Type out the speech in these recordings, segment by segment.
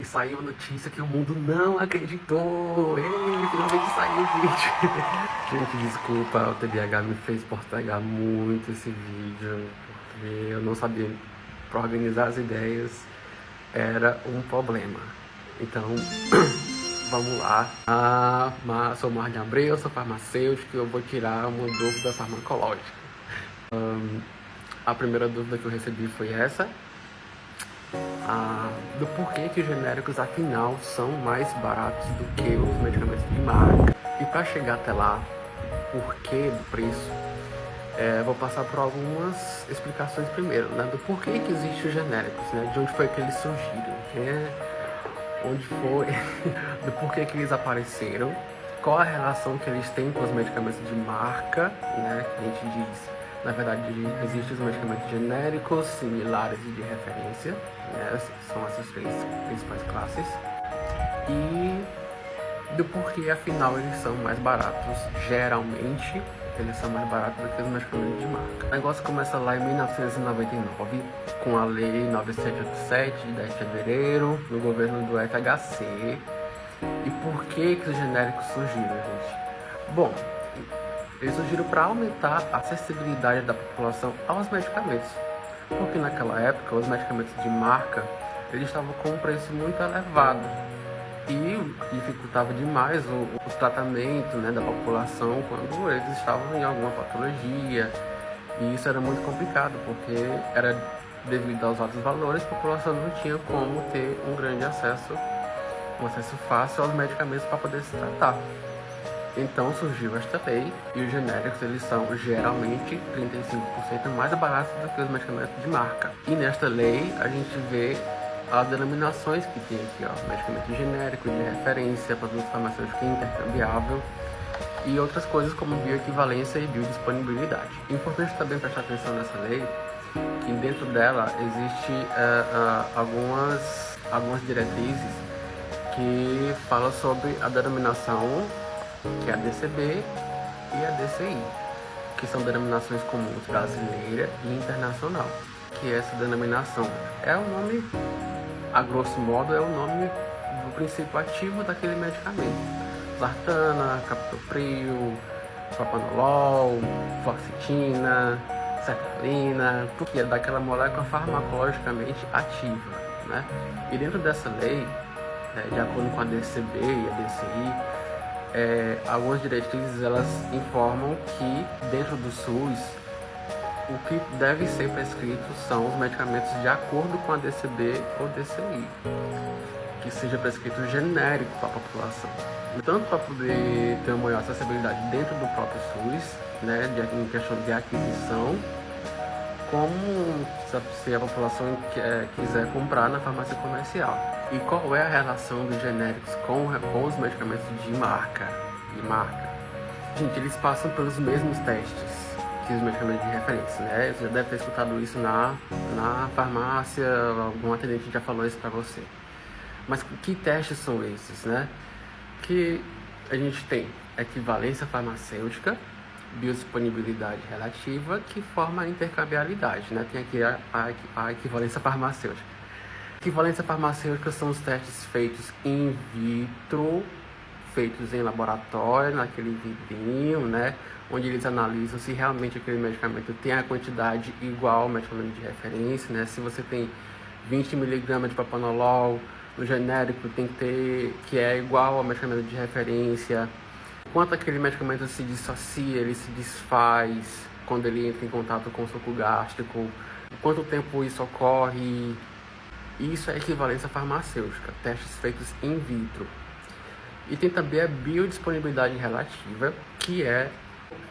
e saiu a notícia que o mundo não acreditou. Ei, finalmente saiu o vídeo. Gente, desculpa, o TDAH me fez postergar muito esse vídeo, porque eu não sabia organizar as ideias, era um problema. Então, vamos lá. Sou Marlon Abreu, sou farmacêutico e eu vou tirar uma dúvida farmacológica. A primeira dúvida que eu recebi foi essa. Do porquê que os genéricos afinal são mais baratos do que os medicamentos de marca. E para chegar até lá, porquê do preço, vou passar por algumas explicações primeiro, né? Do porquê que existem os genéricos, né? De onde foi que eles surgiram, onde foi, do porquê que eles apareceram, qual a relação que eles têm com os medicamentos de marca, né? Que a gente diz, na verdade, existem os medicamentos genéricos, similares e de referência, né? São essas três principais classes. E do porquê, afinal, eles são mais baratos. Geralmente, eles são mais baratos do que os medicamentos de marca. O negócio começa lá em 1999, com a Lei 9787, de 10 de fevereiro, no governo do FHC. E por que os genéricos surgiram, gente? Bom, eles surgiram para aumentar a acessibilidade da população aos medicamentos. Porque naquela época, os medicamentos de marca, eles estavam com um preço muito elevado. E dificultava demais o tratamento, né, da população quando eles estavam em alguma patologia. E isso era muito complicado, porque era devido aos altos valores, a população não tinha como ter um acesso fácil aos medicamentos para poder se tratar. Então surgiu esta lei e os genéricos eles são geralmente 35% mais baratos do que os medicamentos de marca. E nesta lei a gente vê as denominações que tem aqui, ó, medicamento genérico, de referência, produto farmacêutico intercambiável e outras coisas como bioequivalência e biodisponibilidade. Importante também prestar atenção nessa lei que dentro dela existe algumas diretrizes que falam sobre a denominação que é a DCB e a DCI, que são denominações comuns brasileira e internacional. Que essa denominação é o nome, a grosso modo, é o nome do princípio ativo daquele medicamento. Sartana, captopril, propanolol, fluoxetina, sertralina, tudo que é daquela molécula farmacologicamente ativa, né? E dentro dessa lei, de acordo com a DCB e a DCI, algumas diretrizes elas informam que dentro do SUS o que deve ser prescrito são os medicamentos de acordo com a DCB ou DCI, que seja prescrito genérico para a população, tanto para poder ter uma maior acessibilidade dentro do próprio SUS, né, em questão de aquisição, como se a população quiser comprar na farmácia comercial. E qual é a relação dos genéricos com os medicamentos de marca? Gente, eles passam pelos mesmos testes que os medicamentos de referência, né? Você já deve ter escutado isso na farmácia, algum atendente já falou isso para você. Mas que testes são esses, né? Que a gente tem equivalência farmacêutica, biodisponibilidade relativa, que forma a intercambiabilidade, né? Tem aqui a equivalência farmacêutica. Equivalência farmacêutica são os testes feitos in vitro, feitos em laboratório, naquele vidrinho, né? Onde eles analisam se realmente aquele medicamento tem a quantidade igual ao medicamento de referência, né? Se você tem 20 mg de propanolol, no genérico tem que ter, que é igual ao medicamento de referência. Quanto aquele medicamento se dissocia, ele se desfaz quando ele entra em contato com o suco gástrico, quanto tempo isso ocorre. Isso é equivalência farmacêutica, testes feitos in vitro. E tem também a biodisponibilidade relativa, que é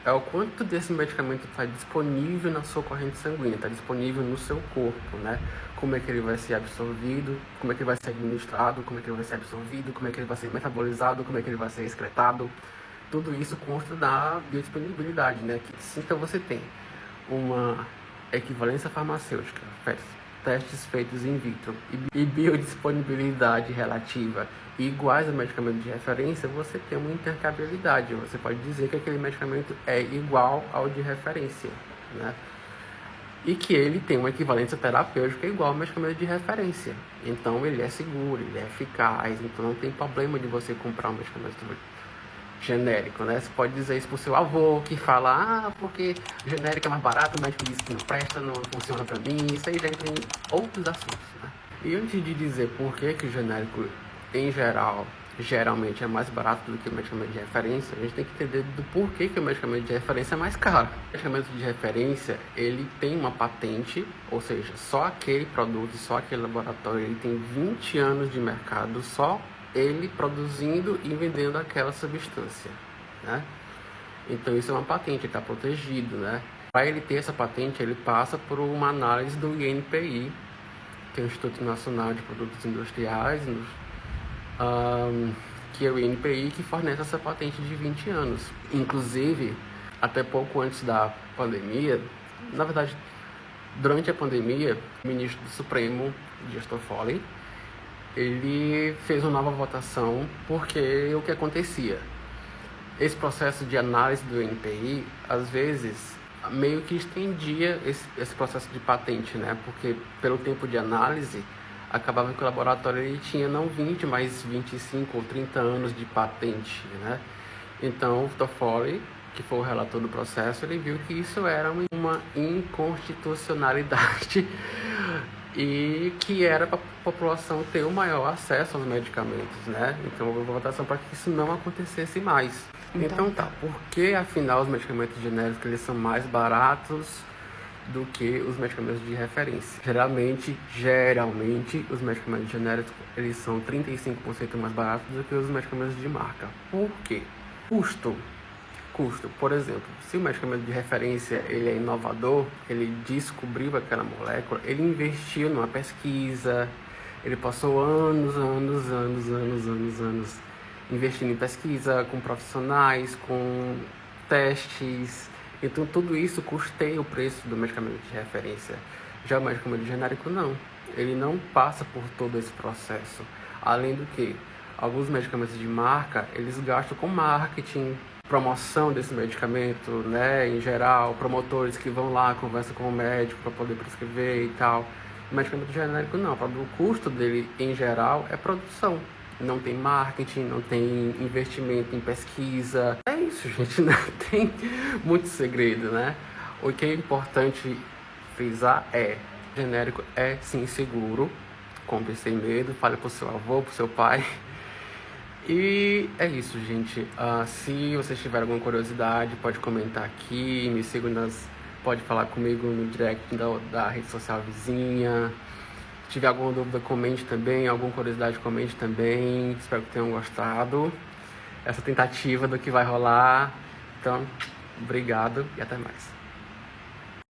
o quanto desse medicamento está disponível na sua corrente sanguínea, está disponível no seu corpo, né? Como é que ele vai ser absorvido, como é que ele vai ser administrado, como é que ele vai ser absorvido, como é que ele vai ser metabolizado, como é que ele vai ser excretado. Tudo isso consta da biodisponibilidade, né? Então você tem uma equivalência farmacêutica, testes feitos in vitro e biodisponibilidade relativa iguais ao medicamento de referência, você tem uma intercambiabilidade. Você pode dizer que aquele medicamento é igual ao de referência, né? e que ele tem uma equivalência terapêutica igual ao medicamento de referência. Então ele é seguro, ele é eficaz, então não tem problema de você comprar um medicamento genérico, né? Você pode dizer isso pro seu avô, que fala, porque genérico é mais barato, o médico diz que não presta, não funciona pra mim, isso aí já entra em outros assuntos, né? E antes de dizer por que o genérico, em geral, geralmente é mais barato do que o medicamento de referência, a gente tem que entender do porquê que o medicamento de referência é mais caro. O medicamento de referência, ele tem uma patente, ou seja, só aquele produto, só aquele laboratório, ele tem 20 anos de mercado, só ele produzindo e vendendo aquela substância, né? Então isso é uma patente, ele está protegido, né? Para ele ter essa patente, ele passa por uma análise do INPI, que é o Instituto Nacional de Produtos Industriais, que é o INPI, que fornece essa patente de 20 anos. Inclusive, até pouco antes da pandemia, na verdade, durante a pandemia, o ministro do Supremo, Dias Toffoli, ele fez uma nova votação, porque o que acontecia? Esse processo de análise do INPI, às vezes, meio que estendia esse processo de patente, né? Porque pelo tempo de análise, acabava que o laboratório ele tinha não 20, mas 25 ou 30 anos de patente, né? Então, o Toffoli, que foi o relator do processo, ele viu que isso era uma inconstitucionalidade e que era para a população ter o maior acesso aos medicamentos, né? Então, houve uma votação para que isso não acontecesse mais. Então tá, por que afinal os medicamentos genéricos eles são mais baratos do que os medicamentos de referência? Geralmente, os medicamentos genéricos eles são 35% mais baratos do que os medicamentos de marca. Por quê? Custo. Por exemplo, se o medicamento de referência ele é inovador, ele descobriu aquela molécula, ele investiu numa pesquisa, ele passou anos investindo em pesquisa, com profissionais, com testes. Então tudo isso custeia o preço do medicamento de referência. Já o medicamento genérico não, ele não passa por todo esse processo. Além do que, alguns medicamentos de marca, eles gastam com marketing, promoção desse medicamento, né, em geral, promotores que vão lá, conversam com o médico para poder prescrever e tal. O medicamento genérico não, o custo dele, em geral, é produção. Não tem marketing, não tem investimento em pesquisa. É isso, gente, não tem muito segredo, né? O que é importante frisar é, genérico é sim seguro, compre sem medo, fale pro seu avô, pro seu pai. E é isso, gente. Se vocês tiverem alguma curiosidade, pode comentar aqui, me sigam pode falar comigo no direct da rede social vizinha. Se tiver alguma dúvida, comente também, alguma curiosidade, comente também. Espero que tenham gostado essa tentativa do que vai rolar. Então, obrigado e até mais.